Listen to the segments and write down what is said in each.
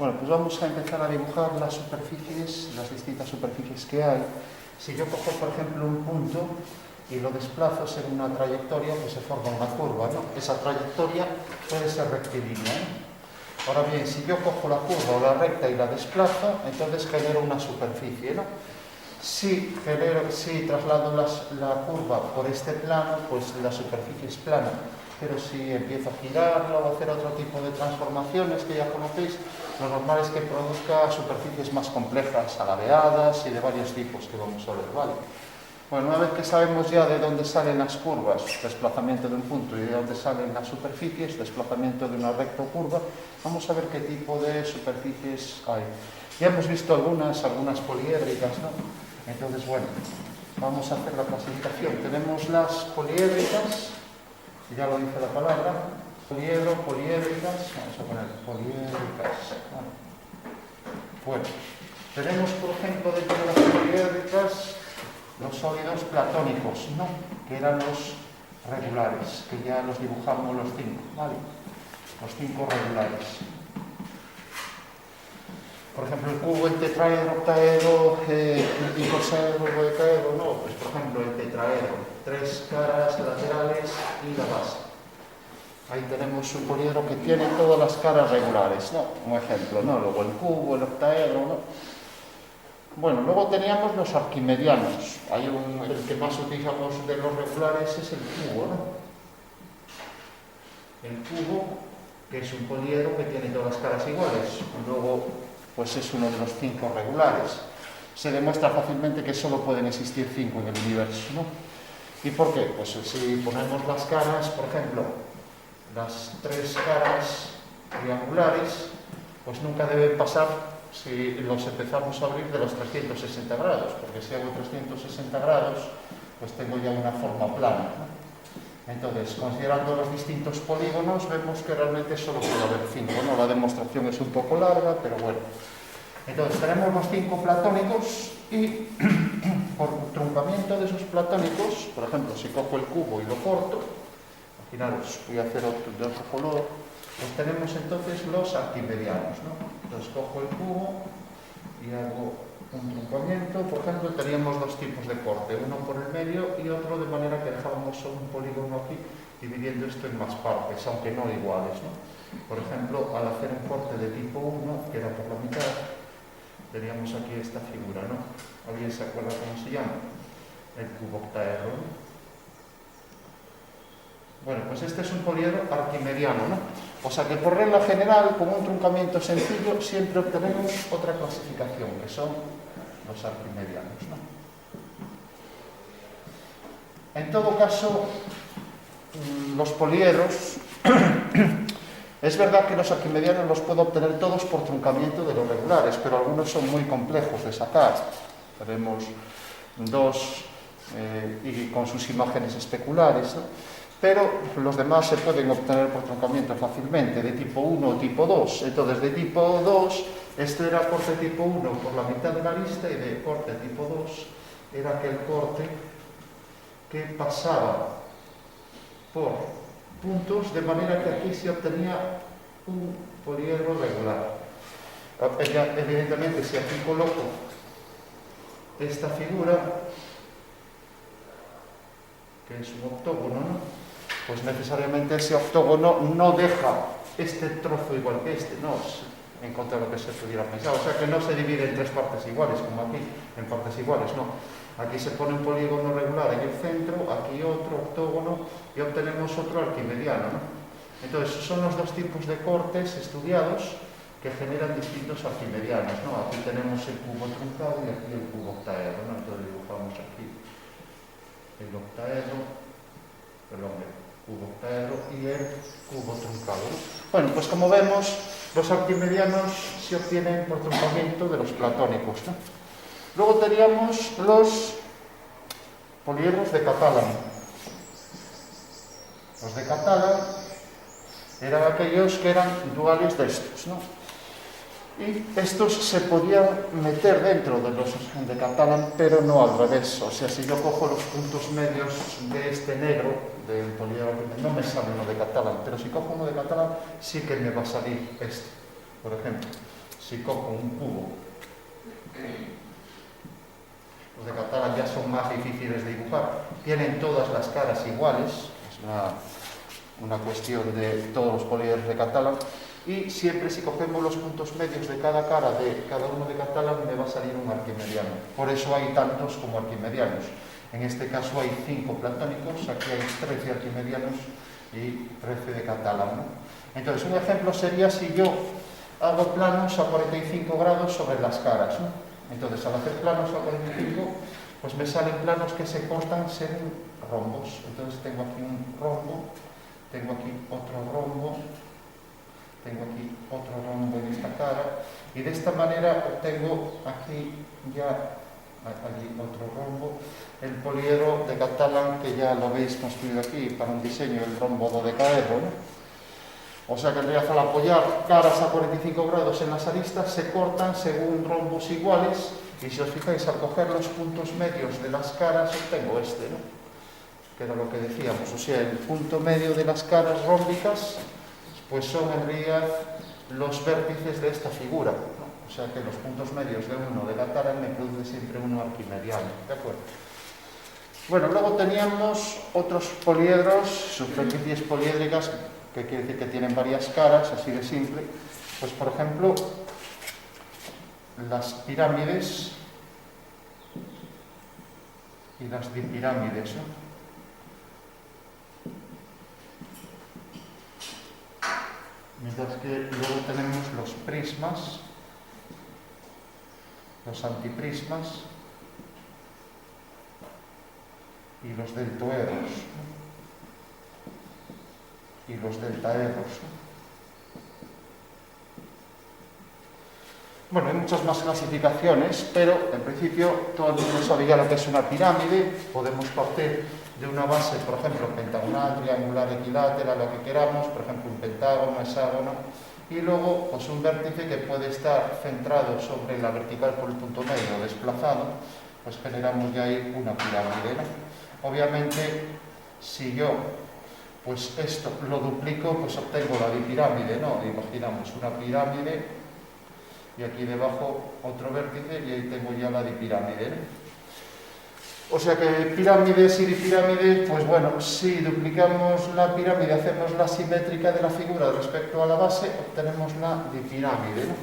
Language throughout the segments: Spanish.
Bueno, pues vamos a empezar a dibujar las superficies, las distintas superficies que hay. Si yo cojo, por ejemplo, un punto y lo desplazo según una trayectoria, pues se forma una curva, ¿no? Esa trayectoria puede ser rectilínea, ¿no? Ahora bien, si yo cojo la curva o la recta y la desplazo, entonces genero una superficie, ¿no? Si traslado la curva por este plano, pues la superficie es plana. Pero si empiezo a girarla o a hacer otro tipo de transformaciones que ya conocéis, lo normal es que produzca superficies más complejas, alabeadas y de varios tipos que vamos a ver, ¿vale? Bueno, una vez que sabemos ya de dónde salen las curvas, desplazamiento de un punto, y de dónde salen las superficies, desplazamiento de una recta o curva, vamos a ver qué tipo de superficies hay. Ya hemos visto algunas poliédricas, ¿no? Entonces, bueno, vamos a hacer la clasificación. Tenemos las poliédricas, ya lo dice la palabra, poliédricas, vamos a poner poliédricas. Bueno, tenemos, por ejemplo, dentro de las poliédricas, los sólidos platónicos, ¿no? Que eran los regulares, que ya los dibujamos los 5, ¿vale? Los 5 regulares. Por ejemplo, el cubo, el tetraedro, octaedro, el icosaedro, el dodecaedro, no, pues por ejemplo el tetraedro, 3 caras laterales y la base. Ahí tenemos un poliedro que tiene todas las caras regulares, ¿no? Un ejemplo, ¿no? Luego el cubo, el octaedro, ¿no? Bueno, luego teníamos los arquimedianos. El que más utilizamos de los regulares es el cubo, ¿no? El cubo, que es un poliedro que tiene todas las caras iguales. Luego, pues es uno de los 5 regulares. Se demuestra fácilmente que solo pueden existir 5 en el universo, ¿no? ¿Y por qué? Pues si ponemos las caras, por ejemplo, las 3 caras triangulares, pues nunca deben pasar, si los empezamos a abrir, de los 360 grados, porque si hago 360 grados, pues tengo ya una forma plana, ¿no? Entonces, considerando los distintos polígonos, vemos que realmente solo puede haber 5, ¿no? La demostración es un poco larga, pero bueno. Entonces, tenemos los 5 platónicos y por truncamiento de esos platónicos, por ejemplo, si cojo el cubo y lo corto, imaginaros, voy a hacer otro de otro color, pues tenemos entonces los arquimedianos, ¿no? Entonces, cojo el cubo y hago un truncamiento. Por ejemplo, teníamos 2 tipos de corte, uno por el medio y otro de manera que dejábamos solo un polígono aquí, dividiendo esto en más partes, aunque no iguales, ¿no? Por ejemplo, al hacer un corte de tipo 1, que era por la mitad, teníamos aquí esta figura, ¿no? ¿Alguien se acuerda cómo se llama? El cubo octaedro, ¿no? Bueno, pues este es un poliedro arquimediano, ¿no? O sea que por regla general, como un truncamiento sencillo, siempre obtenemos otra clasificación, que son los arquimedianos, ¿no? En todo caso, los poliedros, es verdad que los arquimedianos los puedo obtener todos por truncamiento de los regulares, pero algunos son muy complejos de sacar. Tenemos 2 y con sus imágenes especulares, ¿no? Pero los demás se pueden obtener por truncamiento fácilmente, de tipo 1 o tipo 2. Entonces, de tipo 2, este era corte tipo 1 por la mitad de la arista, y de corte tipo 2 era aquel corte que pasaba por puntos, de manera que aquí se obtenía un poliedro regular. Evidentemente, si aquí coloco esta figura, que es un octógono, ¿no? Pues necesariamente ese octógono no deja este trozo igual que este, no, en contra de lo que se pudiera pensar. O sea que no se divide en 3 partes iguales, como aquí, en partes iguales, no. Aquí se pone un polígono regular en el centro, aquí otro octógono, y obtenemos otro arquimediano, ¿no? Entonces, son los 2 tipos de cortes estudiados que generan distintos arquimedianos, ¿no? Aquí tenemos el cubo truncado y aquí el cubo octaedro, ¿no? Entonces dibujamos aquí el octaedro, el cubo octaedro y el cubo truncado, ¿no? Bueno, pues como vemos, los arquimedianos se obtienen por truncamiento de los platónicos, ¿no? Luego teníamos los poliedros de Catalan. Los de Catalan eran aquellos que eran duales de estos, ¿no? Y estos se podían meter dentro de los de Catalan, pero no al revés. O sea, si yo cojo los puntos medios de este negro, del poliedro, no me sale uno de Catalan, pero si cojo uno de Catalan, sí que me va a salir este, por ejemplo. si cojo un cubo, los de Catalan ya son más difíciles de dibujar, tienen todas las caras iguales, es una cuestión de todos los poliedros de Catalan, y siempre si cogemos los puntos medios de cada cara de cada uno de Catalan me va a salir un arquimediano. Por eso hay tantos como arquimedianos. En este caso hay 5 platónicos, aquí hay 13 arquimedianos y 13 de Catalan, ¿no? Entonces, un ejemplo sería si yo hago planos a 45 grados sobre las caras, ¿no? Entonces, al hacer planos a 45, pues me salen planos que se cortan según rombos. Entonces, tengo aquí un rombo, tengo aquí otro rombo, tengo aquí otro rombo en esta cara, y de esta manera obtengo aquí ya, allí otro rombo, el poliedro de Catalan, que ya lo habéis construido aquí para un diseño, el rombo dodecaedro, ¿no? O sea que en realidad al apoyar caras a 45 grados en las aristas se cortan según rombos iguales, y si os fijáis, al coger los puntos medios de las caras obtengo este, ¿no? Que era lo que decíamos, o sea, el punto medio de las caras rómbicas pues son en realidad los vértices de esta figura, ¿no? O sea que los puntos medios de uno de Catalan me produce siempre uno arquimediano, ¿de acuerdo? Bueno, luego teníamos otros poliedros, superficies poliédricas, que quiere decir que tienen varias caras, así de simple. Pues por ejemplo, las pirámides y las dipirámides, ¿no? Mientras que luego tenemos los prismas, los antiprismas y los deltoedros, ¿no? Y los deltaedros, ¿no? Bueno, hay muchas más clasificaciones, pero en principio todo el mundo sabe ya lo que es una pirámide. Podemos partir de una base, por ejemplo, pentagonal, triangular, equilátera, lo que queramos, por ejemplo, un pentágono, hexágono, y luego pues un vértice que puede estar centrado sobre la vertical por el punto medio, desplazado, pues generamos ya ahí una pirámide, ¿no? Obviamente, si yo pues esto lo duplico, pues obtengo la dipirámide, ¿no? Imaginamos una pirámide y aquí debajo otro vértice y ahí tengo ya la dipirámide, ¿no? O sea que pirámides y dipirámides, pues bueno, si duplicamos la pirámide, hacemos la simétrica de la figura respecto a la base, obtenemos la dipirámide, ¿no?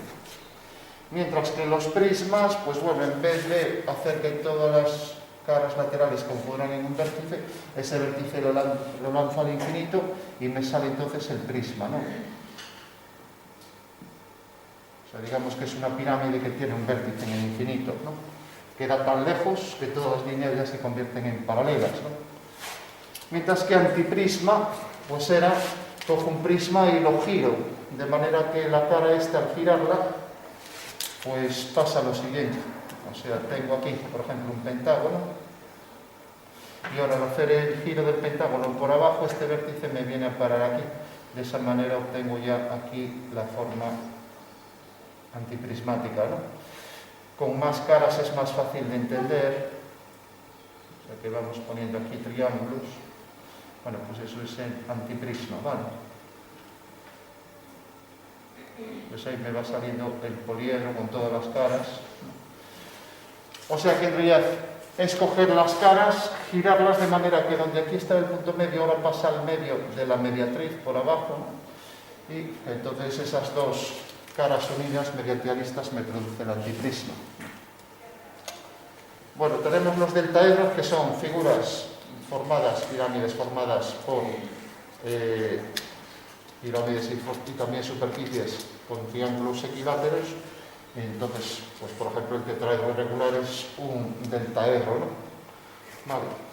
Mientras que los prismas, pues bueno, en vez de hacer que todas las caras laterales confluyan en un vértice, ese vértice lo lanzo al infinito y me sale entonces el prisma, ¿no? O sea, digamos que es una pirámide que tiene un vértice en el infinito, ¿no? Queda tan lejos que todas las líneas ya se convierten en paralelas, ¿no? Mientras que antiprisma, pues era, cojo un prisma y lo giro, de manera que la cara esta, al girarla, pues pasa lo siguiente. O sea, tengo aquí, por ejemplo, un pentágono, y ahora al hacer el giro del pentágono por abajo, este vértice me viene a parar aquí. De esa manera obtengo ya aquí la forma antiprismática, ¿no? Con más caras es más fácil de entender, o sea que vamos poniendo aquí triángulos. Bueno, pues eso es el antiprisma, ¿vale? Pues ahí me va saliendo el poliedro con todas las caras. O sea que en realidad es coger las caras, girarlas de manera que donde aquí está el punto medio ahora pasa al medio de la mediatriz por abajo, ¿no? Y entonces esas dos caras unidas mediante aristas me produce el antiprisma. Bueno, tenemos los deltaedros, que son figuras formadas, pirámides formadas por pirámides y también superficies con triángulos equiláteros. Entonces, pues por ejemplo, el tetraedro irregular es un deltaedro, ¿no? Vale.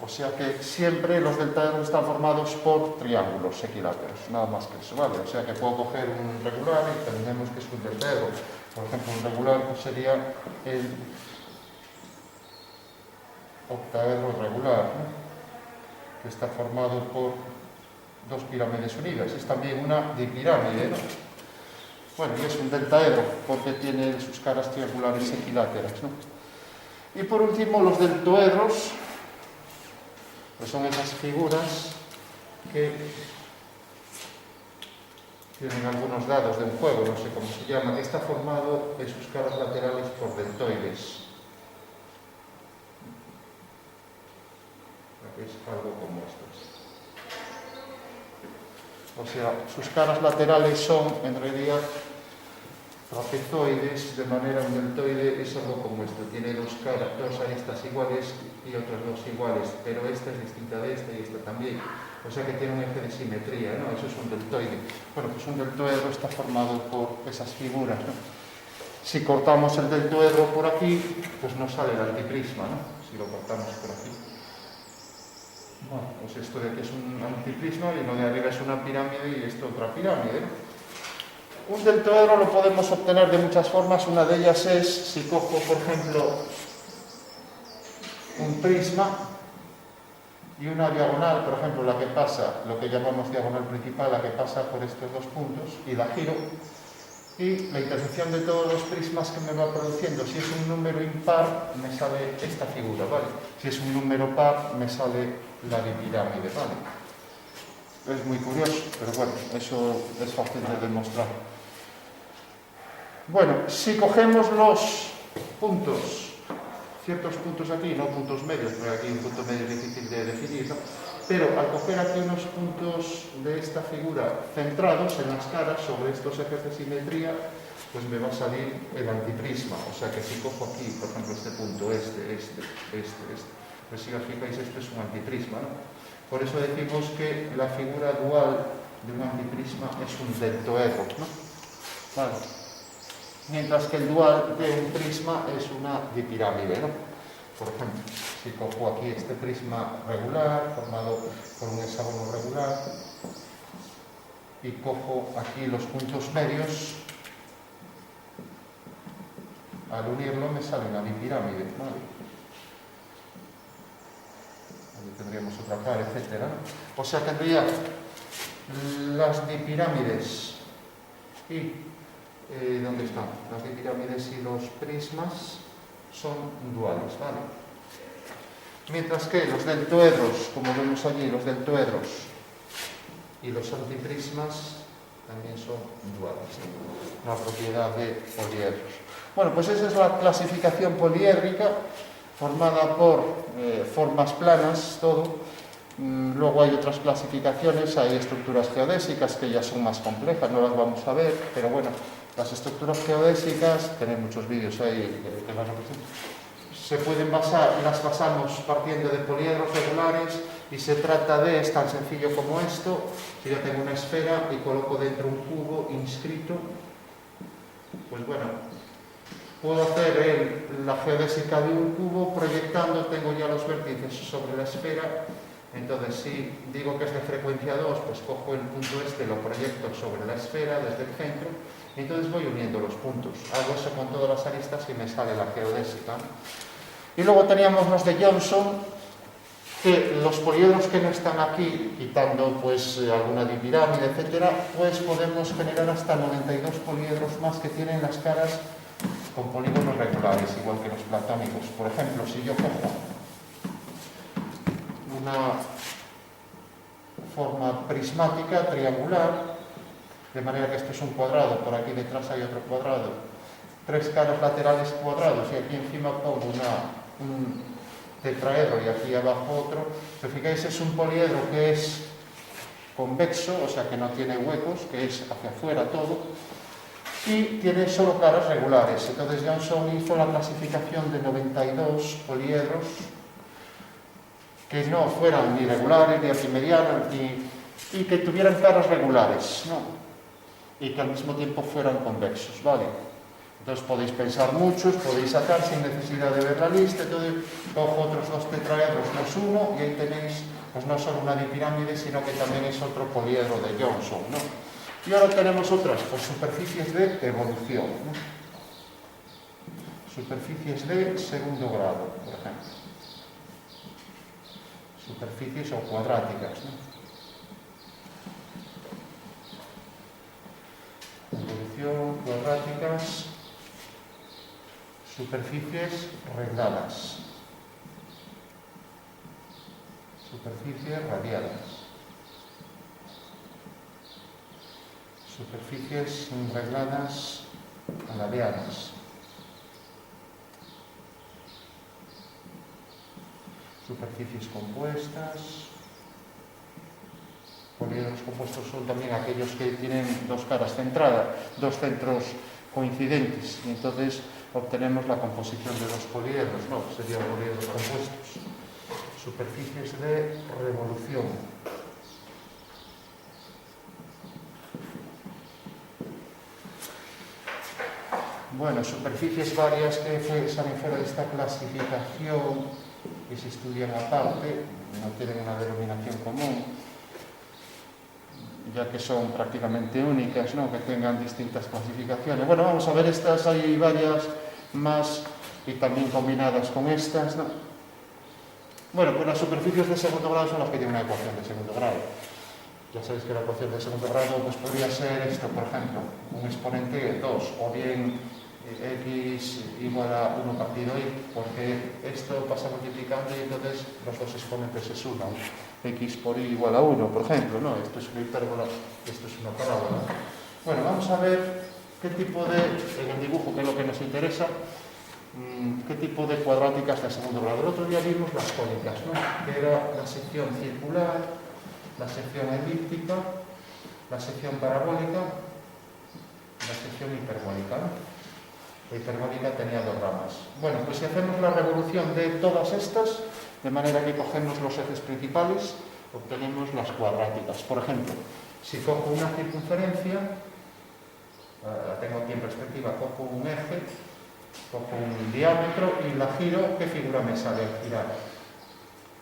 O sea que siempre los deltaedros están formados por triángulos equiláteros, nada más que eso, ¿vale? O sea que puedo coger un regular y tenemos que es un deltaedro. Por ejemplo, un regular pues sería el octaedro irregular, ¿no? Que está formado por dos pirámides unidas. Es también una dipirámide, ¿no? Bueno, y es un deltaedro porque tiene sus caras triangulares equiláteras, ¿no? Y por último, los deltoedros, pues son esas figuras que tienen algunos dados de un juego, no sé cómo se llama, está formado en sus caras laterales por deltoides. Es algo como estos. O sea, sus caras laterales son, en realidad, trapezoides, de manera un deltoide es algo como esto. Tiene dos aristas iguales y otras dos iguales, pero esta es distinta de esta y esta también. O sea que tiene un eje de simetría, ¿no? Eso es un deltoide. Bueno, pues un deltoedro está formado por esas figuras, ¿no? Si cortamos el deltoedro por aquí, pues nos sale el antiprisma, ¿no? Si lo cortamos por aquí. Bueno, pues esto de aquí es un antiprisma y lo de arriba es una pirámide y esto otra pirámide, ¿no? Un deltoedro lo podemos obtener de muchas formas. Una de ellas es, si cojo, por ejemplo, un prisma y una diagonal, por ejemplo, la que pasa, lo que llamamos diagonal principal, la que pasa por estos dos puntos, y la giro, y la intersección de todos los prismas que me va produciendo, si es un número impar, me sale esta figura, ¿vale? Si es un número par, me sale la bipirámide, ¿vale? Es muy curioso, pero bueno, eso es fácil de demostrar. Bueno, si cogemos los puntos, ciertos puntos aquí, no puntos medios, porque aquí un punto medio es difícil de definir, ¿no? Pero al coger aquí unos puntos de esta figura centrados en las caras sobre estos ejes de simetría, pues me va a salir el antiprisma. O sea que si cojo aquí, por ejemplo, este punto, pues si os fijáis, esto es un antiprisma, ¿no? Por eso decimos que la figura dual de un antiprisma es un deltoedro, ¿no? Vale. Mientras que el dual de un prisma es una dipirámide, ¿no? Por ejemplo, si cojo aquí este prisma regular, formado por un hexágono regular, y cojo aquí los puntos medios, al unirlo me sale una bipirámide, ¿vale? Aquí tendríamos otra cara, etcétera, ¿no? O sea, tendría las dipirámides y ¿dónde están? Las dipirámides y los prismas son duales, ¿vale? Mientras que los deltoedros, como vemos allí, los deltoedros y los antiprismas también son duales, ¿no? Una propiedad de poliedros. Bueno, pues esa es la clasificación poliédrica, formada por formas planas, todo. Luego hay otras clasificaciones, hay estructuras geodésicas que ya son más complejas, no las vamos a ver, pero bueno, las estructuras geodésicas, tenéis muchos vídeos ahí que van a presentar, se pueden basar, las basamos partiendo de poliedros regulares y se trata de, es tan sencillo como esto, si yo tengo una esfera y coloco dentro un cubo inscrito, pues bueno, puedo hacer la geodésica de un cubo proyectando, tengo ya los vértices sobre la esfera. Entonces, si digo que es de frecuencia 2, pues cojo el punto este, lo proyecto sobre la esfera desde el centro, y entonces voy uniendo los puntos. Hago eso con todas las aristas y me sale la geodésica. Y luego teníamos los de Johnson, que los poliedros que no están aquí, quitando pues alguna dipirámide, etcétera, pues podemos generar hasta 92 poliedros más que tienen las caras con polígonos regulares, igual que los platónicos. Por ejemplo, si yo cojo una forma prismática, triangular, de manera que esto es un cuadrado, por aquí detrás hay otro cuadrado, tres caras laterales cuadrados, y aquí encima pongo un tetraedro y aquí abajo otro. Si os fijáis, es un poliedro que es convexo, o sea que no tiene huecos, que es hacia afuera todo, y tiene solo caras regulares. Entonces Johnson hizo la clasificación de 92 poliedros que no fueran ni regulares, ni arquimedianos, y que tuvieran caras regulares, ¿no? Y que al mismo tiempo fueran convexos, ¿vale? Entonces podéis pensar muchos, podéis sacar sin necesidad de ver la lista. Entonces cojo otros dos tetraedros más uno y ahí tenéis, pues no solo una dipirámide, sino que también es otro poliedro de Johnson, ¿no? Y ahora tenemos otras, pues superficies de evolución, ¿no? Superficies de segundo grado, por ejemplo. Superficies o cuadráticas, ¿no? Evolución, cuadráticas, superficies regladas, superficies radiadas, Superficies regladas ladeadas. Superficies compuestas. Poliedros compuestos son también aquellos que tienen dos caras centradas, dos centros coincidentes, y entonces obtenemos la composición de dos poliedros, ¿no? Serían poliedros compuestos. Superficies de revolución. Bueno, superficies varias que salen fuera de esta clasificación, que se estudian aparte, no tienen una denominación común, ya que son prácticamente únicas, ¿no? Que tengan distintas clasificaciones. Bueno, vamos a ver estas, hay varias más y también combinadas con estas, ¿no? Bueno, pues las superficies de segundo grado son las que tienen una ecuación de segundo grado. Ya sabéis que la ecuación de segundo grado pues podría ser esto, por ejemplo, un exponente de 2, o bien x igual a 1 partido y, porque esto pasa multiplicando y entonces los dos exponentes se suman. X por y igual a 1, por ejemplo, ¿no? Esto es una hipérbola, esto es una parábola. Bueno, vamos a ver qué tipo de, en el dibujo, que es lo que nos interesa, qué tipo de cuadráticas de segundo grado. El otro día vimos las cónicas, ¿no? Que era la sección circular, la sección elíptica, la sección parabólica, la sección hiperbólica, ¿no? La hiperbólica tenía dos ramas. Bueno, pues si hacemos la revolución de todas estas, de manera que cogemos los ejes principales, obtenemos las cuadráticas. Por ejemplo, si cojo una circunferencia, la tengo aquí en perspectiva, cojo un eje, cojo un diámetro y la giro, ¿qué figura me sale al girar?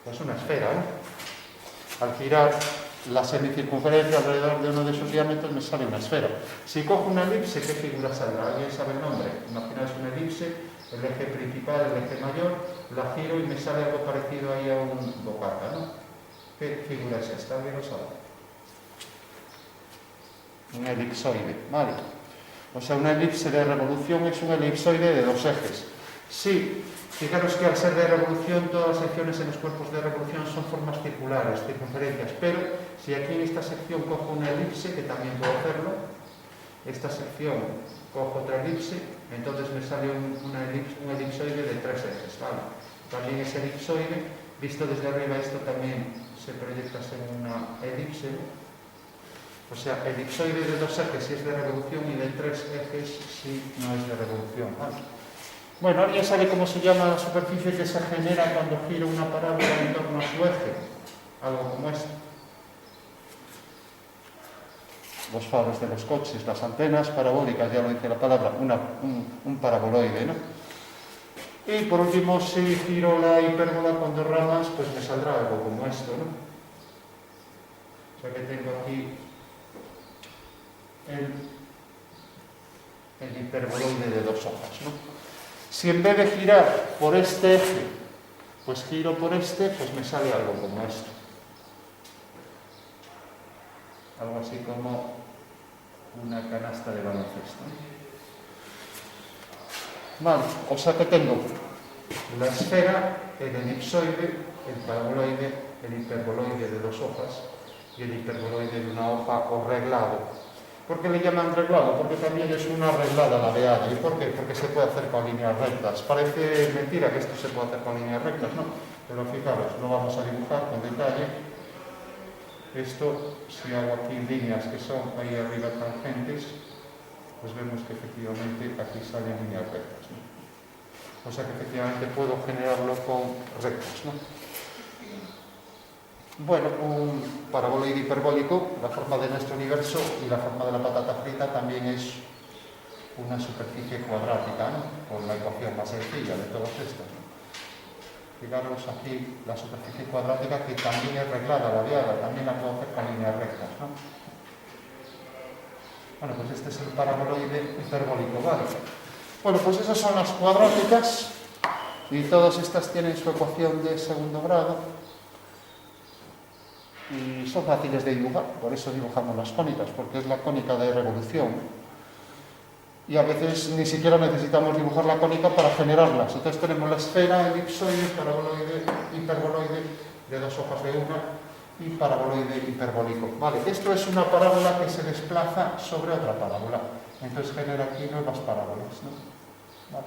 Pues una esfera, ¿eh? Al girar la semicircunferencia alrededor de uno de esos diámetros me sale una esfera. Si cojo una elipse, ¿qué figura saldrá? ¿Alguien sabe el nombre? Imaginaos una elipse, el eje principal, el eje mayor, la giro y me sale algo parecido ahí a un bocaca, ¿no? ¿Qué figura es esta? ¿Alguien lo sabe? Un elipsoide, ¿vale? O sea, una elipse de revolución es un elipsoide de dos ejes. Sí, fijaros que al ser de revolución, todas las secciones en los cuerpos de revolución son formas circulares, circunferencias, pero si aquí en esta sección cojo una elipse, que también puedo hacerlo, esta sección cojo otra elipse, entonces me sale un elipsoide de tres ejes, ¿vale? También ese elipsoide, visto desde arriba, esto también se proyecta en una elipse, ¿no? O sea, elipsoide de dos ejes si es de revolución y de tres ejes si no es de revolución, ¿vale? Bueno, ¿alguien sabe cómo se llama la superficie que se genera cuando gira una parábola en torno a su eje? Algo como esto. Los faros de los coches, las antenas parabólicas, ya lo dice la palabra, un paraboloide, ¿no? Y por último, si giro la hipérbola con dos ramas, pues me saldrá algo como esto, ¿no? O sea que tengo aquí el hiperboloide de dos hojas, ¿no? Si en vez de girar por este eje, pues giro por este, pues me sale algo como esto. Algo así como una canasta de baloncesto. Vale, o sea que tengo la esfera, el elipsoide, el paraboloide, el hiperboloide de dos hojas y el hiperboloide de una hoja o reglado. ¿Por qué le llaman reglado? Porque también es una reglada ladeada. ¿Y por qué? Porque se puede hacer con líneas rectas. Parece mentira que esto se puede hacer con líneas rectas, ¿no? Pero fijaros, lo vamos a dibujar con detalle. Esto, si hago aquí líneas que son ahí arriba tangentes, pues vemos que efectivamente aquí salen líneas rectas, ¿no? O sea que efectivamente puedo generarlo con rectas, ¿no? Bueno, un paraboloide hiperbólico, la forma de nuestro universo y la forma de la patata frita también es una superficie cuadrática, ¿no? Con la ecuación más sencilla de todos estos, ¿no? Fijaros aquí la superficie cuadrática que también es reglada, ladeada, también la puedo hacer con líneas rectas, ¿no? Bueno, pues este es el paraboloide hiperbólico, ¿vale? Bueno, pues esas son las cuadráticas y todas estas tienen su ecuación de segundo grado. Y son fáciles de dibujar, por eso dibujamos las cónicas, porque es la cónica de revolución. Y a veces ni siquiera necesitamos dibujar la cónica para generarlas. Entonces tenemos la esfera, elipsoide, paraboloide, hiperboloide, de dos hojas de una, y paraboloide hiperbólico. Vale, esto es una parábola que se desplaza sobre otra parábola. Entonces genera aquí nuevas parábolas, ¿no? Vale.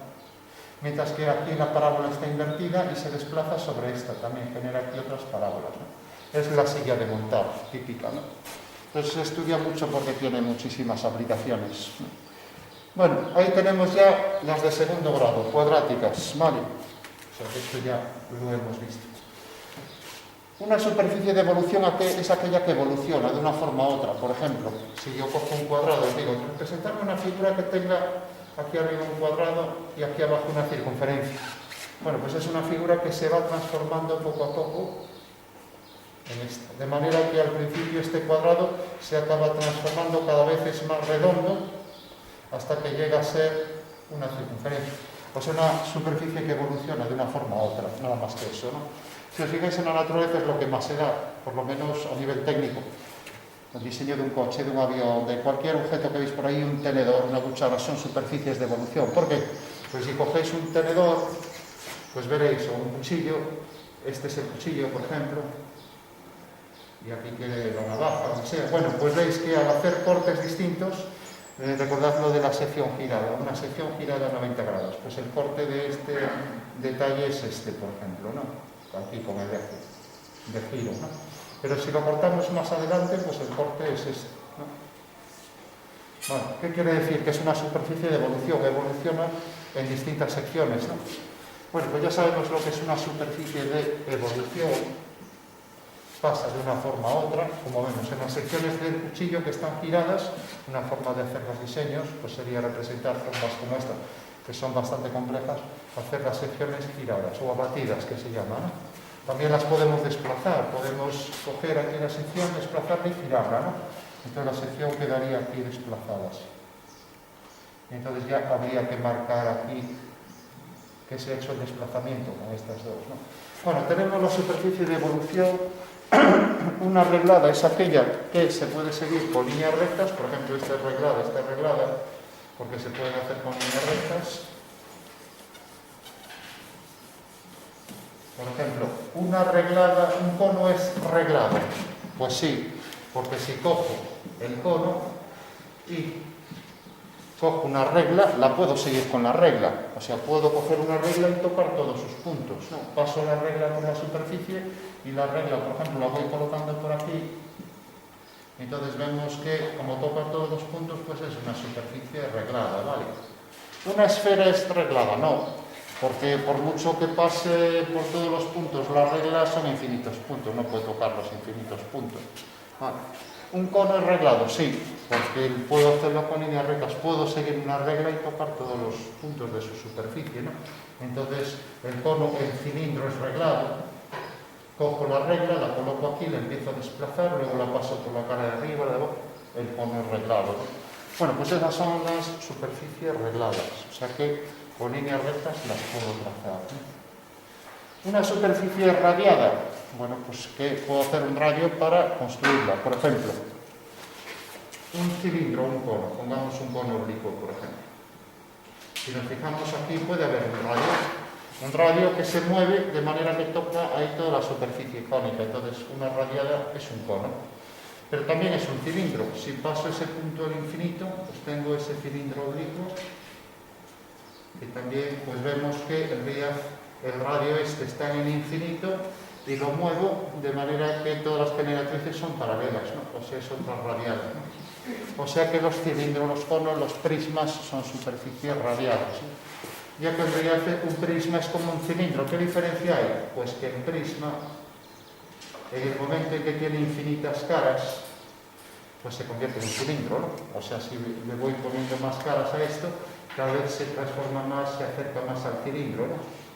Mientras que aquí la parábola está invertida y se desplaza sobre esta, también genera aquí otras parábolas, ¿no? Es la silla de montar, típica, ¿no? Entonces se estudia mucho porque tiene muchísimas aplicaciones, ¿no? Bueno, ahí tenemos ya las de segundo grado, cuadráticas, ¿vale? O sea que esto ya lo hemos visto. Una superficie de evolución es aquella que evoluciona de una forma a otra. Por ejemplo, si yo cojo un cuadrado y digo, representarme una figura que tenga aquí arriba un cuadrado y aquí abajo una circunferencia. Bueno, pues es una figura que se va transformando poco a poco en esta. De manera que al principio este cuadrado se acaba transformando, cada vez es más redondo, hasta que llega a ser una circunferencia. O sea, una superficie que evoluciona de una forma a otra, nada más que eso, ¿no? Si os fijáis en la naturaleza es lo que más se da, por lo menos a nivel técnico. El diseño de un coche, de un avión, de cualquier objeto que veis por ahí, un tenedor, una cuchara, son superficies de evolución. ¿Por qué? Pues si cogéis un tenedor, pues veréis, o un cuchillo, este es el cuchillo, por ejemplo, y aquí tiene la navaja, o sea. Bueno, pues veis que al hacer cortes distintos, recordad lo de la sección girada, una sección girada a 90 grados, pues el corte de este detalle es este, por ejemplo, ¿no? Aquí con el eje de giro, ¿no? Pero si lo cortamos más adelante, pues el corte es este, ¿no? Bueno, ¿qué quiere decir? Que es una superficie de evolución, evoluciona en distintas secciones, ¿no? Bueno, pues ya sabemos lo que es una superficie de evolución, pasa de una forma a otra, como vemos en las secciones del cuchillo que están giradas, una forma de hacer los diseños, pues sería representar formas como esta, que son bastante complejas, hacer las secciones giradas o abatidas, que se llaman, ¿no? También las podemos desplazar, podemos coger aquí la sección, desplazarla y girarla, ¿no? Entonces la sección quedaría aquí desplazada. Entonces ya habría que marcar aquí que se ha hecho el desplazamiento con estas dos, ¿no? Bueno, tenemos la superficie de evolución. Una reglada es aquella que se puede seguir con líneas rectas, por ejemplo, esta es reglada, porque se pueden hacer con líneas rectas. Por ejemplo, un cono es reglado. Pues sí, porque si cojo el cono y cojo una regla, la puedo seguir con la regla. O sea, puedo coger una regla y tocar todos sus puntos, ¿no? Paso la regla por la superficie y la regla, por ejemplo, la voy colocando por aquí. Entonces vemos que, como toca todos los puntos, pues es una superficie reglada, ¿vale? Una esfera es reglada, no. Porque por mucho que pase por todos los puntos, las reglas son infinitos puntos, no puede tocar los infinitos puntos. Vale. Un cono es reglado, sí, porque puedo hacerlo con líneas rectas, puedo seguir una regla y tocar todos los puntos de su superficie, ¿no? Entonces, el cono, el cilindro es reglado, cojo la regla, la coloco aquí, la empiezo a desplazar, luego la paso por la cara de arriba, de abajo, el cono es reglado, ¿no? Bueno, pues esas son las superficies regladas, o sea que con líneas rectas las puedo trazar, ¿no? Una superficie radiada, bueno, pues que puedo hacer un radio para construirla. Por ejemplo, un cilindro, un cono, pongamos un cono oblicuo, por ejemplo. Si nos fijamos aquí puede haber un radio que se mueve de manera que toca ahí toda la superficie cónica. Entonces una radiada es un cono, pero también es un cilindro. Si paso ese punto al infinito, pues tengo ese cilindro oblicuo, que también pues vemos que el radio este está en el infinito y lo muevo de manera que todas las generatrices son paralelas, ¿no? O sea, son transradiales, ¿no? O sea que los cilindros, los conos, los prismas son superficies radiales, ¿no? Ya que en realidad un prisma es como un cilindro. ¿Qué diferencia hay? Pues que el prisma, en el momento en que tiene infinitas caras, pues se convierte en un cilindro, ¿no? O sea, si le voy poniendo más caras a esto, cada vez se transforma más, se acerca más al cilindro, ¿no?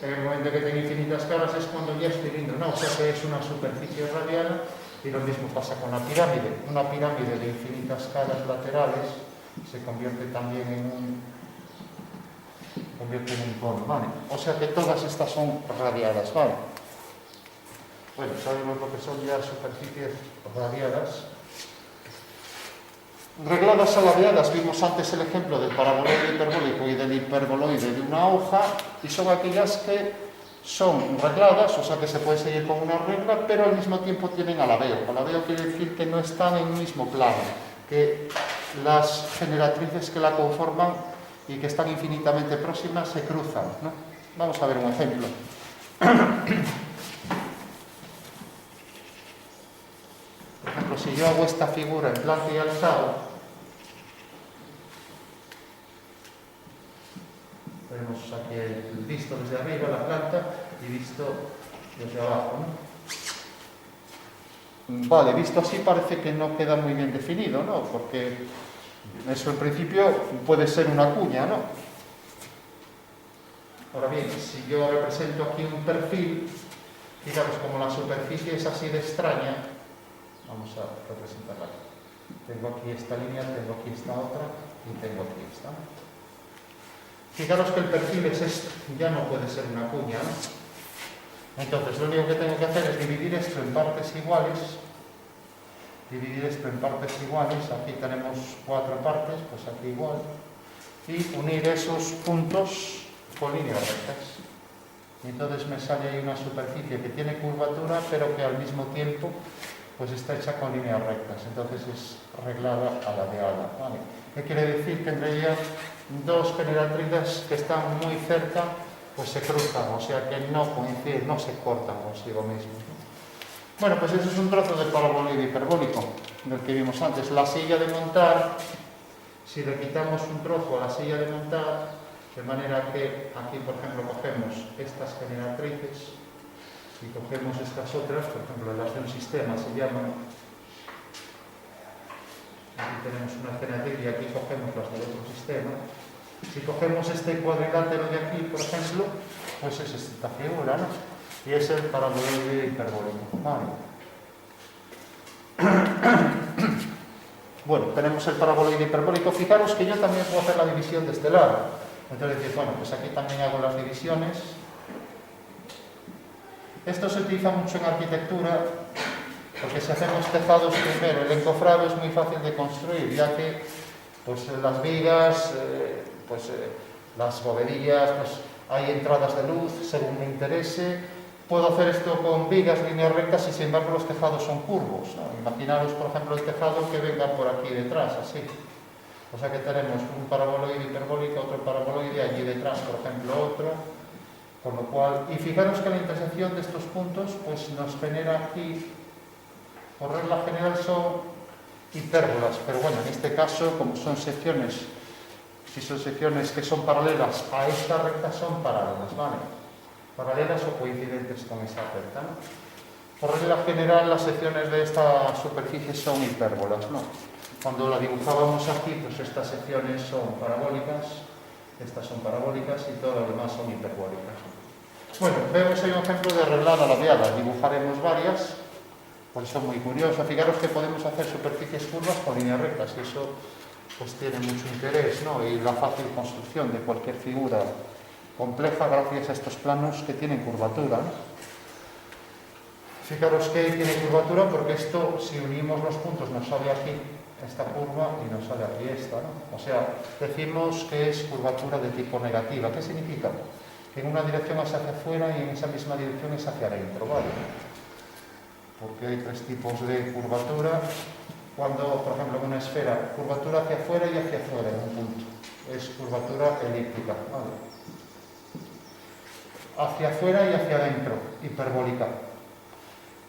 En el momento que tiene infinitas caras es cuando ya es cilindro, ¿no? O sea que es una superficie radial, y lo mismo pasa con la pirámide. Una pirámide de infinitas caras laterales se convierte también en un cono, ¿vale? O sea que todas estas son radiadas, ¿vale? Bueno, sabemos lo que son ya superficies radiadas. Regladas aladeadas, vimos antes el ejemplo del paraboloide hiperbólico y del hiperboloide de una hoja, y son aquellas que son regladas, o sea que se puede seguir con una regla, pero al mismo tiempo tienen alabeo. Alabeo quiere decir que no están en un mismo plano, que las generatrices que la conforman y que están infinitamente próximas se cruzan, ¿no? Vamos a ver un ejemplo. Por ejemplo, si yo hago esta figura en planta y alzado, tenemos aquí el visto desde arriba, la planta, y visto desde abajo, ¿no? Vale, visto así parece que no queda muy bien definido, ¿no? Porque eso en principio puede ser una cuña, ¿no? Ahora bien, si yo represento aquí un perfil, fijaros, como la superficie es así de extraña, vamos a representarla aquí. Tengo aquí esta línea, tengo aquí esta otra y tengo aquí esta, ¿no? Fijaros que el perfil es esto, ya no puede ser una cuña, ¿no? Entonces, lo único que tengo que hacer es dividir esto en partes iguales. Dividir esto en partes iguales. Aquí tenemos 4 partes, pues aquí igual. Y unir esos puntos con líneas rectas. Y entonces me sale ahí una superficie que tiene curvatura, pero que al mismo tiempo pues está hecha con líneas rectas. Entonces es reglada a la de ala, ¿vale? ¿Qué quiere decir? Que en realidad dos generatrices que están muy cerca pues se cruzan, o sea que no coinciden, no se cortan consigo mismos, ¿no? Bueno, pues eso es un trozo de paraboloide hiperbólico del que vimos antes. La silla de montar, si le quitamos un trozo a la silla de montar, de manera que aquí, por ejemplo, cogemos estas generatrices y cogemos estas otras, por ejemplo, las de un sistema se llaman, aquí tenemos una generatriz y aquí cogemos las del otro sistema. Si cogemos este cuadrilátero de aquí, por ejemplo, pues es esta figura, ¿no? Y es el paraboloide hiperbólico. Vale. Bueno, tenemos el paraboloide hiperbólico. Fijaros que yo también puedo hacer la división de este lado. Entonces decir, bueno, pues aquí también hago las divisiones. Esto se utiliza mucho en arquitectura, porque si hacemos tejados primero, el encofrado es muy fácil de construir, ya que pues las vigas, las bovedillas, pues hay entradas de luz según me interese. Puedo hacer esto con vigas, líneas rectas, y sin embargo los tejados son curvos, ¿no? Imaginaros, por ejemplo, el tejado que venga por aquí detrás, así. O sea que tenemos un paraboloide hiperbólico, otro paraboloide, allí detrás, por ejemplo, otro. Con lo cual, y fijaros que la intersección de estos puntos pues nos genera aquí, por regla general son hipérbolas, pero bueno, en este caso, como son secciones, si son secciones que son paralelas a esta recta, son paralelas, ¿vale? Paralelas o coincidentes con esa recta, ¿no? Por regla general, las secciones de esta superficie son hipérbolas, ¿no? Cuando la dibujábamos aquí, pues estas secciones son parabólicas, estas son parabólicas y todas las demás son hiperbólicas. Bueno, vemos ahí un ejemplo de reglada labiada. Dibujaremos varias, por eso es muy curioso. Fijaros que podemos hacer superficies curvas con líneas rectas y eso pues tiene mucho interés, ¿no? Y la fácil construcción de cualquier figura compleja gracias a estos planos que tienen curvatura, ¿no? Fijaros que tiene curvatura porque esto, si unimos los puntos, nos sale aquí esta curva y nos sale aquí esta, ¿no? O sea, decimos que es curvatura de tipo negativa. ¿Qué significa? Que en una dirección es hacia afuera y en esa misma dirección es hacia adentro, ¿vale? Porque hay 3 tipos de curvatura. Cuando, por ejemplo, en una esfera, curvatura hacia afuera y hacia afuera en un punto. Es curvatura elíptica, ¿vale? Hacia afuera y hacia adentro, hiperbólica.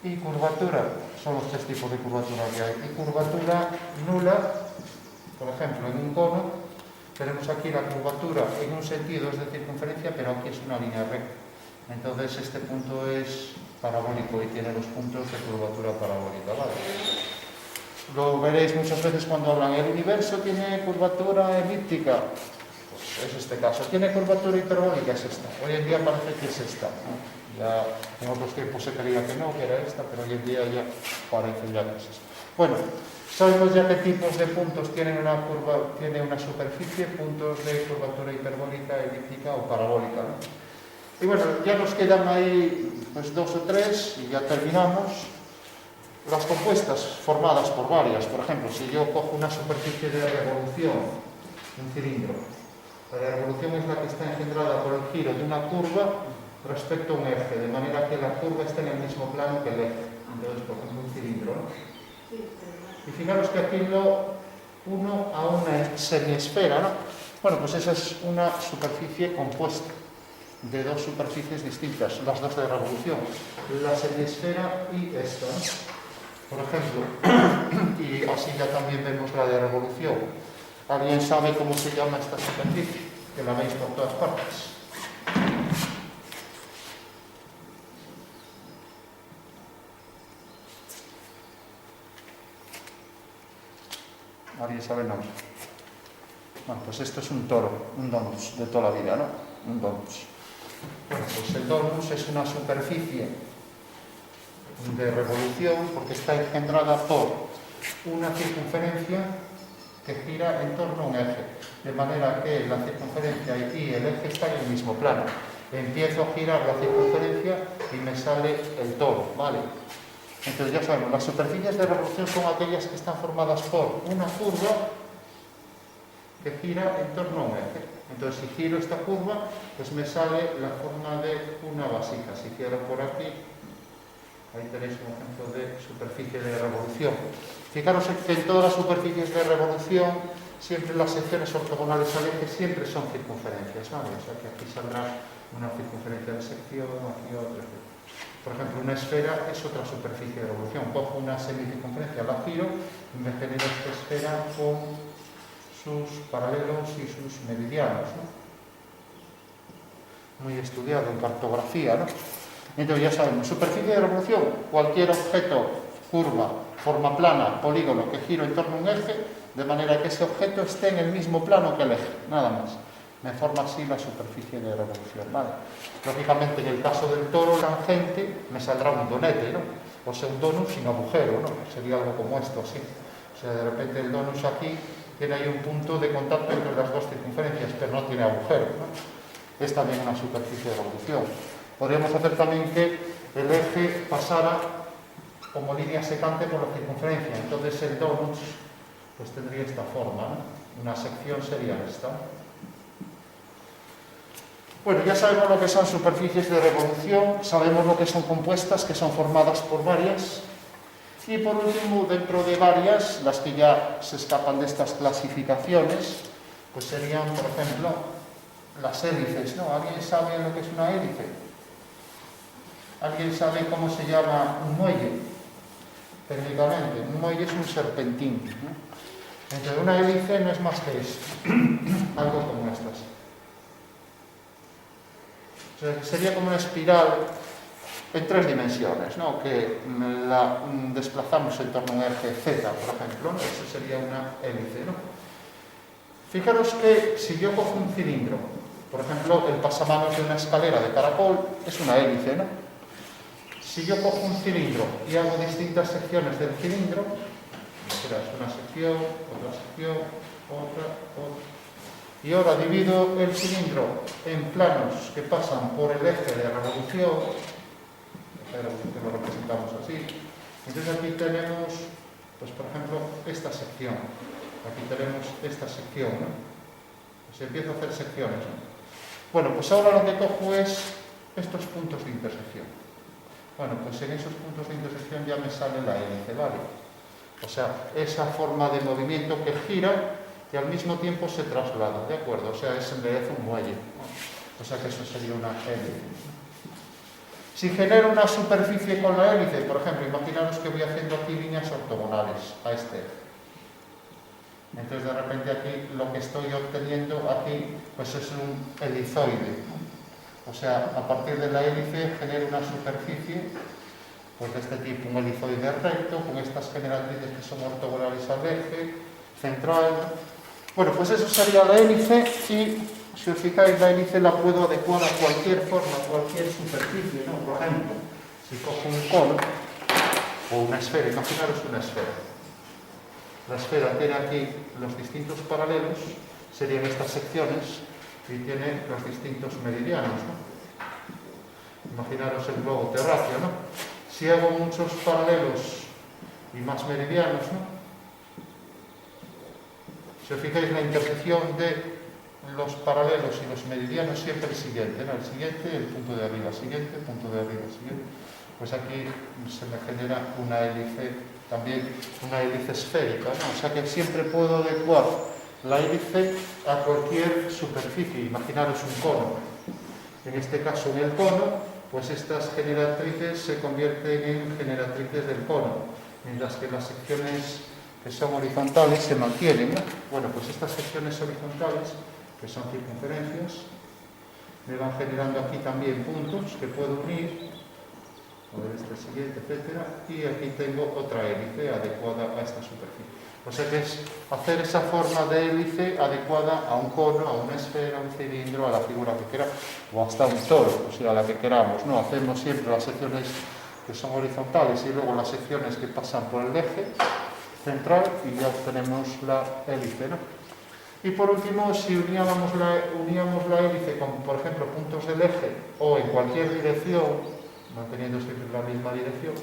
Y curvatura, son los 3 tipos de curvatura que hay. Y curvatura nula, por ejemplo, en un cono, tenemos aquí la curvatura en un sentido es de circunferencia, pero aquí es una línea recta. Entonces este punto es parabólico y tiene los puntos de curvatura parabólica, ¿vale? Lo veréis muchas veces cuando hablan, el universo tiene curvatura elíptica. Pues es este caso. ¿Tiene curvatura hiperbólica? Es esta. Hoy en día parece que es esta, ¿no? Ya en otros tiempos se creía que no, que era esta, pero hoy en día ya parece ya que es esta. Bueno, sabemos ya qué tipos de puntos tienen una superficie, puntos de curvatura hiperbólica, elíptica o parabólica, ¿no? Y bueno, ya nos quedan ahí pues 2 o 3 y ya terminamos. Las compuestas formadas por varias, por ejemplo, si yo cojo una superficie de revolución, un cilindro, la revolución es la que está engendrada por el giro de una curva respecto a un eje, de manera que la curva esté en el mismo plano que el eje. Entonces, por ejemplo, un cilindro, ¿no? Y fijaros que aquí lo uno a una semiesfera, ¿no? Bueno, pues esa es una superficie compuesta de dos superficies distintas, las dos de revolución, la semiesfera y esta, ¿no? Por ejemplo, y así ya también vemos la de revolución. ¿Alguien sabe cómo se llama esta superficie? Que la veis por todas partes. ¿Alguien sabe el nombre? Bueno, pues esto es un toro, un donus de toda la vida, ¿no? Un donus. Bueno, pues el donus es una superficie de revolución porque está engendrada por una circunferencia que gira en torno a un eje, de manera que la circunferencia y el eje están en el mismo plano. Empiezo a girar la circunferencia y me sale el toro, ¿vale? Entonces ya sabemos, las superficies de revolución son aquellas que están formadas por una curva que gira en torno a un eje. Entonces si giro esta curva, pues me sale la forma de una vasija. Si cierro por aquí, ahí tenéis un ejemplo de superficie de revolución. Fijaros que en todas las superficies de revolución, siempre las secciones ortogonales al eje siempre son circunferencias, ¿vale? O sea que aquí saldrá una circunferencia de sección, aquí otra. Por ejemplo, una esfera es otra superficie de revolución. Cojo una semicircunferencia, la giro y me genero esta esfera con sus paralelos y sus meridianos, ¿no? Muy estudiado en cartografía, ¿no? Entonces ya sabemos, superficie de revolución, cualquier objeto, curva, forma plana, polígono que giro en torno a un eje, de manera que ese objeto esté en el mismo plano que el eje, nada más. Me forma así la superficie de revolución, ¿vale? Lógicamente, en el caso del toro tangente, me saldrá un donete, ¿no? O sea, un donus sin agujero, ¿no? Sería algo como esto, así. O sea, de repente el donus aquí tiene ahí un punto de contacto entre las dos circunferencias, pero no tiene agujero, ¿no? Es también una superficie de revolución. Podríamos hacer también que el eje pasara como línea secante por la circunferencia. Entonces el donus pues tendría esta forma, ¿no? Una sección sería esta. Bueno, ya sabemos lo que son superficies de revolución, sabemos lo que son compuestas, que son formadas por varias. Y por último, dentro de varias, las que ya se escapan de estas clasificaciones, pues serían, por ejemplo, las hélices, ¿no? ¿Alguien sabe lo que es una hélice? ¿Alguien sabe cómo se llama un muelle? Técnicamente, un muelle es un serpentín, ¿no? Entonces, una hélice no es más que esto, algo como estas. O sea, sería como una espiral en tres dimensiones, ¿no? Que la desplazamos en torno a un eje Z, por ejemplo, ¿no? Eso sería una hélice, ¿no? Fijaros que si yo cojo un cilindro, por ejemplo, el pasamanos de una escalera de caracol es una hélice, ¿no? Si yo cojo un cilindro y hago distintas secciones del cilindro, una sección, otra, y ahora divido el cilindro en planos que pasan por el eje de revolución, que lo representamos así. Entonces aquí tenemos, pues por ejemplo, esta sección. Aquí tenemos esta sección, ¿no? Pues empiezo a hacer secciones, ¿no? Bueno, pues ahora lo que cojo es estos puntos de intersección. Bueno, pues en esos puntos de intersección ya me sale la hélice, ¿vale? O sea, esa forma de movimiento que gira y al mismo tiempo se traslada, ¿de acuerdo? O sea, es en realidad un muelle, ¿no? O sea que eso sería una hélice. Si genero una superficie con la hélice, por ejemplo, imaginaros que voy haciendo aquí líneas ortogonales a este eje. Entonces, de repente aquí lo que estoy obteniendo aquí, pues es un helizoide. O sea, a partir de la hélice genero una superficie pues de este tipo, un helizoide recto, con estas generatrices que son ortogonales al eje central. Bueno, pues eso sería la hélice y, si os fijáis, la hélice la puedo adecuar a cualquier forma, a cualquier superficie, ¿no? Por ejemplo, si cojo un cono o una esfera, imaginaros una esfera. La esfera tiene aquí los distintos paralelos, serían estas secciones, y tiene los distintos meridianos, ¿no? Imaginaros el globo terráqueo, ¿no? Si hago muchos paralelos y más meridianos, ¿no? Si os fijáis, la intersección de los paralelos y los meridianos siempre el siguiente, ¿no? El siguiente, el punto de arriba, siguiente, punto de arriba, siguiente. Pues aquí se me genera una hélice, también una hélice esférica, ¿no? O sea que siempre puedo adecuar la hélice a cualquier superficie. Imaginaros un cono. En este caso, en el cono, pues estas generatrices se convierten en generatrices del cono, mientras que las secciones que son horizontales se mantienen, ¿no? Bueno, pues estas secciones horizontales, que son circunferencias, me van generando aquí también puntos que puedo unir, a ver este siguiente, etcétera, y aquí tengo otra hélice adecuada a esta superficie. O sea que es hacer esa forma de hélice adecuada a un cono, a una esfera, a un cilindro, a la figura que queramos, o hasta un toro, o sea, a la que queramos, ¿no? Hacemos siempre las secciones que son horizontales y luego las secciones que pasan por el eje central y ya obtenemos la hélice, ¿no? Y por último, si uníamos la hélice con, por ejemplo, puntos del eje o en cualquier dirección, manteniendo siempre la misma dirección,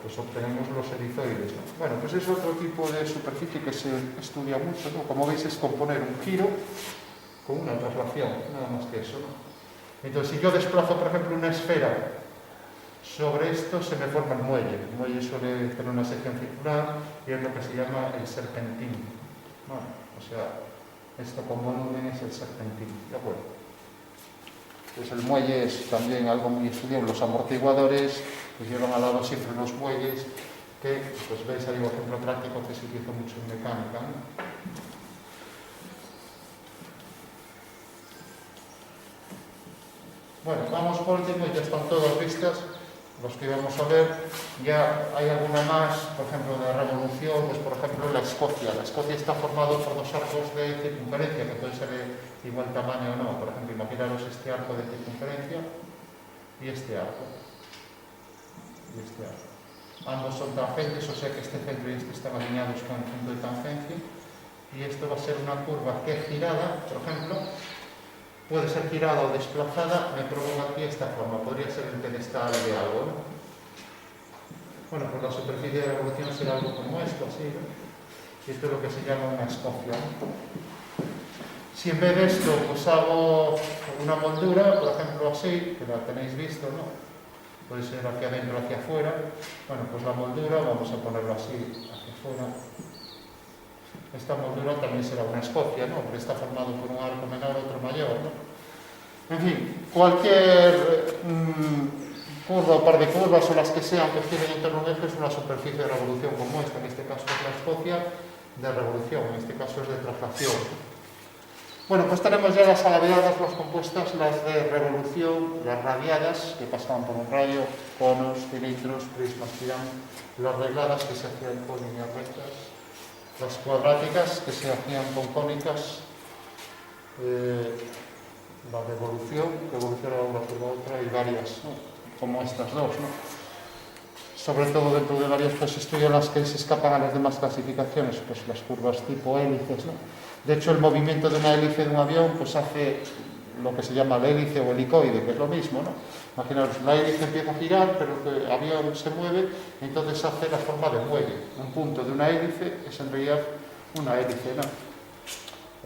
pues obtenemos los helizoides, ¿no? Bueno, pues es otro tipo de superficie que se estudia mucho, ¿no? Como veis, es componer un giro con una traslación, nada más que eso, ¿no? Entonces, si yo desplazo, por ejemplo, una esfera sobre esto, se me forma el muelle. El muelle suele tener una sección circular y es lo que se llama el serpentín, ¿no? O sea, esto con volumen es el serpentín, ¿de acuerdo? Pues el muelle es también algo muy estudiado. Los amortiguadores pues llevan al lado siempre los muelles, que pues veis ahí un ejemplo práctico que se utiliza mucho en mecánica, ¿no? Bueno, vamos por último, ya están todas vistas los que íbamos a ver. Ya hay alguna más, por ejemplo, de revolución, pues por ejemplo la Escocia. La Escocia está formado por dos arcos de circunferencia, que pueden ser de igual tamaño o no. Por ejemplo, imaginaros este arco de circunferencia y este arco. Y este arco. Ambos son tangentes, o sea que este centro y este están alineados con el punto de tangencia. Y esto va a ser una curva que girada, por ejemplo, puede ser girada o desplazada, me provoca aquí esta forma. Podría ser el pedestal de algo, ¿no? Bueno, pues la superficie de revolución será algo como esto, así, ¿no? Y esto es lo que se llama una escocia, ¿no? Si en vez de esto pues hago una moldura, por ejemplo así, que la tenéis visto, ¿no? Puede ser hacia adentro o hacia afuera. Bueno, pues la moldura, vamos a ponerlo así, hacia afuera. Esta moldura también será una escocia, ¿no? Porque está formado por un arco menor y otro mayor, ¿no? En fin, cualquier curva o par de curvas o las que sean que giren en torno a un eje es una superficie de revolución como esta. En este caso es la escocia de revolución, en este caso es de traslación. Bueno, pues tenemos ya las alabeadas, las compuestas, las de revolución, las radiadas, que pasaban por un radio, conos, cilindros, prismas, las regladas que se hacían con líneas rectas, las cuadráticas que se hacían con cónicas, la devolución, que evoluciona una por la otra, y varias, ¿no? Como estas dos, ¿no? Sobre todo dentro de varias, pues estudian las que se escapan a las demás clasificaciones, pues las curvas tipo hélices, ¿no? De hecho, el movimiento de una hélice de un avión pues hace lo que se llama la hélice o helicoide, que es lo mismo, ¿no? Imaginaros, la hélice empieza a girar, pero el avión se mueve, y entonces hace la forma de muelle. Un punto de una hélice es en realidad una hélice, ¿no?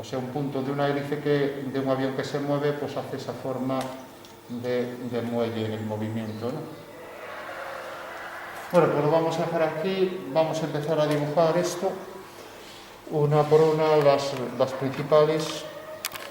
O sea, un punto de una hélice de un avión que se mueve, pues hace esa forma de muelle en el movimiento, ¿no? Bueno, pues lo vamos a dejar aquí, vamos a empezar a dibujar esto, una por una las principales.